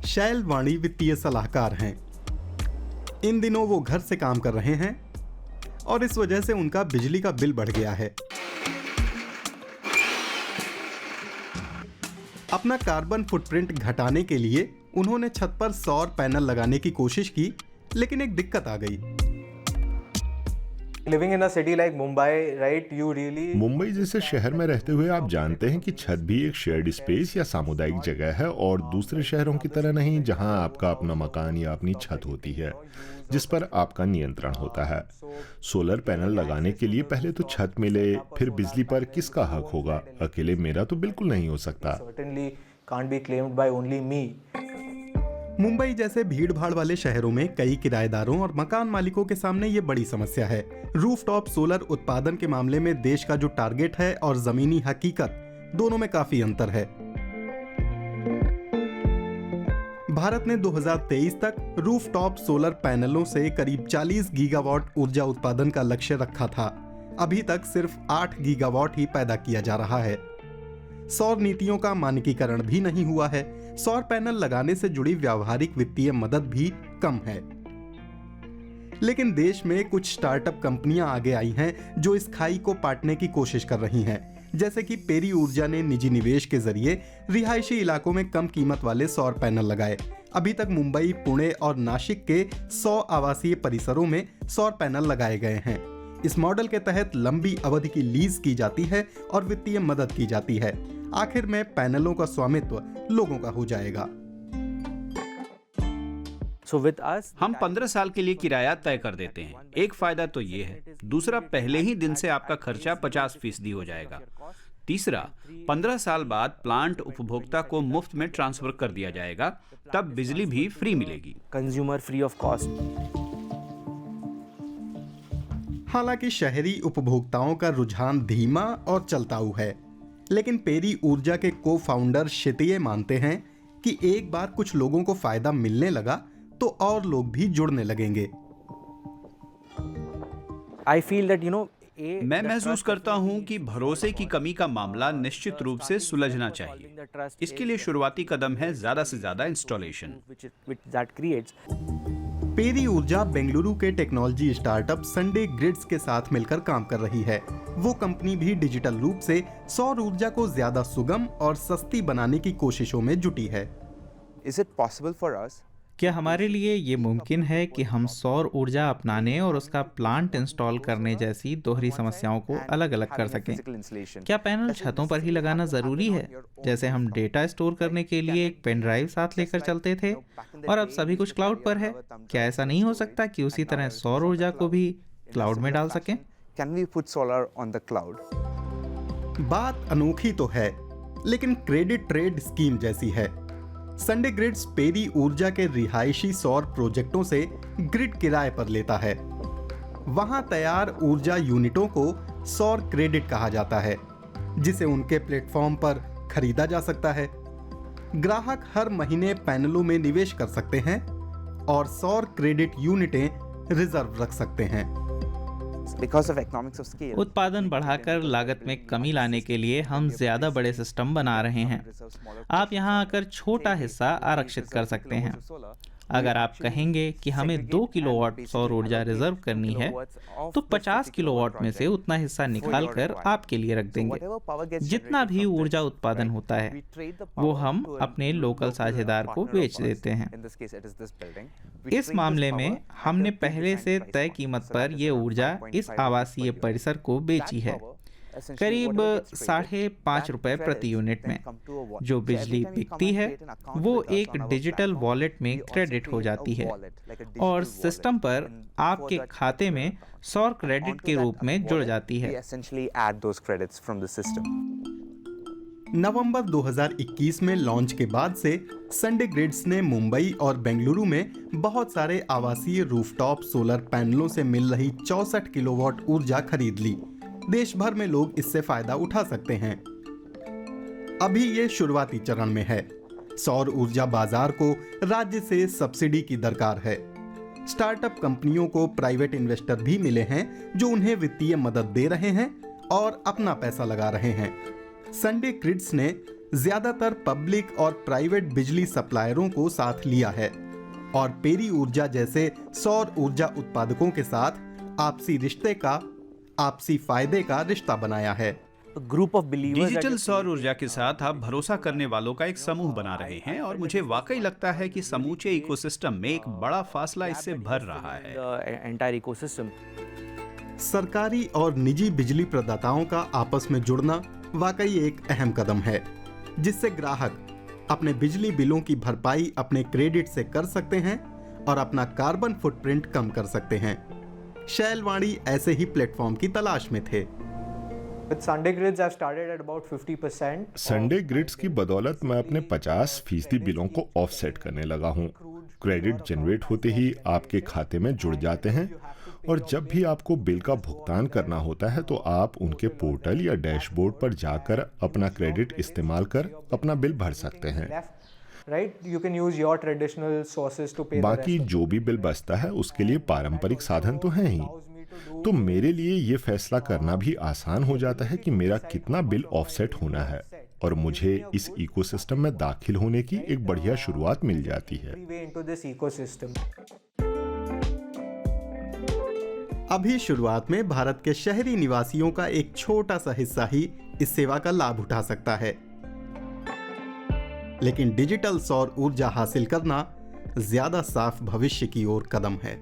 शैल वाणी वित्तीय सलाहकार हैं। इन दिनों वो घर से काम कर रहे हैं और इस वजह से उनका बिजली का बिल बढ़ गया है। अपना कार्बन फुटप्रिंट घटाने के लिए उन्होंने छत पर सौर पैनल लगाने की कोशिश की, लेकिन एक दिक्कत आ गई। Living in a city like Mumbai, right, you really... Mumbai जैसे शहर में रहते हुए आप जानते हैं कि छत भी एक शेयर्ड स्पेस या सामुदायिक जगह है और दूसरे शहरों की तरह नहीं जहां आपका अपना मकान या अपनी छत होती है जिस पर आपका नियंत्रण होता है। सोलर पैनल लगाने के लिए पहले तो छत मिले, फिर बिजली पर किसका हक होगा? अकेले मेरा तो बिल्कुल नहीं हो सकता। Certainly can't be claimed by only me. Mumbai जैसे भीड़ भाड़ वाले शहरों में कई किराएदारों और मकान मालिकों के सामने ये बड़ी समस्या है। रूफटॉप सोलर उत्पादन के मामले में देश का जो टारगेट है और जमीनी हकीकत, दोनों में काफी अंतर है। भारत ने 2023 तक रूफटॉप सोलर पैनलों से करीब 40 गीगावाट ऊर्जा उत्पादन का लक्ष्य रखा था। अभी तक सिर्फ 8 गीगावाट ही पैदा किया जा रहा है। सौर नीतियों का मानकीकरण भी नहीं हुआ है। सौर पैनल लगाने से जुड़ी व्यावहारिक वित्तीय मदद भी कम है। लेकिन देश में कुछ स्टार्टअप कंपनियां आगे आई हैं जो इस खाई को पाटने की कोशिश कर रही हैं। जैसे कि पेरी ऊर्जा ने निजी निवेश के जरिए रिहायशी इलाकों में कम कीमत वाले सौर पैनल लगाए। अभी तक मुंबई, पुणे और नासिक के 100 आवासीय परिसरों में सौर पैनल लगाए गए हैं। इस मॉडल के तहत लंबी अवधि की लीज की जाती है और वित्तीय मदद की जाती है। आखिर में पैनलों का स्वामित्व लोगों का हो जाएगा। So with us, हम 15 साल के लिए किराया तय कर देते हैं। एक फायदा तो ये है, दूसरा पहले ही दिन से आपका खर्चा 50% हो जाएगा। तीसरा, 15 साल बाद प्लांट उपभोक्ता को मुफ्त में ट्रांसफर कर दिया जाएगा, तब बिजली भी फ्री मिलेगी। consumer free of cost. हालांकि शहरी उपभोक्ताओं का रुझान धीमा और चलताऊ है, लेकिन पेरी ऊर्जा के को फाउंडर क्षितिज मानते हैं कि एक बार कुछ लोगों को फायदा मिलने लगा तो और लोग भी जुड़ने लगेंगे। I feel that मैं महसूस करता हूं कि भरोसे की कमी का मामला निश्चित रूप से सुलझना चाहिए। इसके लिए शुरुआती कदम है ज्यादा से ज्यादा इंस्टॉलेशन। पेरी ऊर्जा बेंगलुरु के टेक्नोलॉजी स्टार्टअप संडे ग्रिड्स के साथ मिलकर काम कर रही है। वो कंपनी भी डिजिटल रूप से सौर ऊर्जा को ज्यादा सुगम और सस्ती बनाने की कोशिशों में जुटी है। Is it possible for us? क्या हमारे लिए ये मुमकिन है कि हम सौर ऊर्जा अपनाने और उसका प्लांट इंस्टॉल करने जैसी दोहरी समस्याओं को अलग अलग कर सकें? क्या पैनल छतों पर ही लगाना ज़रूरी है, जैसे हम डेटा स्टोर करने के लिए एक पेन ड्राइव साथ लेकर चलते थे और अब सभी कुछ क्लाउड पर है? क्या ऐसा नहीं हो सकता कि उसी तरह सौर ऊर्जा को भी क्लाउड में डाल सकें? Can we put solar on the cloud? बात अनोखी तो है, लेकिन क्रेडिट ट्रेड स्कीम जैसी है। संडे ग्रिड्स पेरी ऊर्जा के रिहायशी सौर प्रोजेक्टों से ग्रिड किराए पर लेता है। वहां तैयार ऊर्जा यूनिटों को सौर क्रेडिट कहा जाता है, जिसे उनके प्लेटफॉर्म पर खरीदा जा सकता है। ग्राहक हर महीने पैनलों में निवेश कर सकते हैं और सौर क्रेडिट यूनिटें रिजर्व रख सकते हैं। Because of economics of scale, उत्पादन बढ़ाकर लागत में कमी लाने के लिए हम ज्यादा बड़े सिस्टम बना रहे हैं। आप यहाँ आकर छोटा हिस्सा आरक्षित कर सकते हैं। अगर आप कहेंगे कि हमें 2 किलोवाट सौर ऊर्जा रिजर्व करनी है, तो 50 किलोवाट में से उतना हिस्सा निकाल कर आपके लिए रख देंगे। जितना भी ऊर्जा उत्पादन होता है, वो हम अपने लोकल साझेदार को बेच देते हैं। इस मामले में हमने पहले से तय कीमत पर ये ऊर्जा इस आवासीय परिसर को बेची है, करीब ₹5.5 प्रति यूनिट में। जो बिजली बिकती है वो एक डिजिटल वॉलेट में क्रेडिट हो जाती है और सिस्टम पर आपके खाते में सौर क्रेडिट के रूप में जुड़ जाती है। नवंबर 2021 में लॉन्च के बाद से संडे ग्रिड्स ने मुंबई और बेंगलुरु में बहुत सारे आवासीय रूफटॉप सोलर पैनलों से मिल रही 64 किलोवाट ऊर्जा खरीद ली। देश भर में लोग इससे फायदा उठा सकते हैं। अभी ये शुरुआती चरण में है। सौर ऊर्जा बाजार को राज्य से सब्सिडी की दरकार है। स्टार्टअप कंपनियों को प्राइवेट इन्वेस्टर भी मिले हैं जो उन्हें वित्तीय मदद दे रहे हैं और अपना पैसा लगा रहे हैं। संडे ग्रिड्स ने ज्यादातर पब्लिक और प्राइवेट बिजली सप्लायरों को साथ लिया है और पेरी ऊर्जा जैसे सौर ऊर्जा उत्पादकों के साथ आपसी फायदे का रिश्ता बनाया है। A group of believers that digital you सौर ऊर्जा के साथ आप भरोसा करने वालों का एक समूह बना रहे हैं और मुझे वाकई लगता है कि समूचे इकोसिस्टम में एक बड़ा फासला इससे भर रहा है। the entire ecosystem. सरकारी और निजी बिजली प्रदाताओं का आपस में जुड़ना वाकई एक अहम कदम है, जिससे ग्राहक अपने बिजली बिलों की भरपाई अपने क्रेडिट से कर सकते हैं और अपना कार्बन फुटप्रिंट कम कर सकते हैं। शैलवाणी ऐसे ही प्लेटफॉर्म की तलाश में थे। With Sunday Grids, I've started at about 50%. Sunday grids की बदौलत मैं अपने 50% बिलों को ऑफसेट करने लगा हूँ। क्रेडिट जनरेट होते ही आपके खाते में जुड़ जाते हैं और जब भी आपको बिल का भुगतान करना होता है तो आप उनके पोर्टल या डैशबोर्ड पर जाकर अपना क्रेडिट इस्तेमाल कर अपना बिल भर सकते हैं। Right? You can use your traditional sources to pay the बाकी rest. जो भी बिल बचता है उसके लिए पारंपरिक साधन तो हैं ही, तो मेरे लिए ये फैसला करना भी आसान हो जाता है कि मेरा कितना बिल ऑफसेट होना है और मुझे इस इकोसिस्टम में दाखिल होने की एक बढ़िया शुरुआत मिल जाती है। Way into this ecosystem. अभी शुरुआत में भारत के शहरी निवासियों का एक छोटा सा हिस्सा ही इस सेवा का लाभ उठा सकता है, लेकिन डिजिटल सौर ऊर्जा हासिल करना ज्यादा साफ भविष्य की ओर कदम है।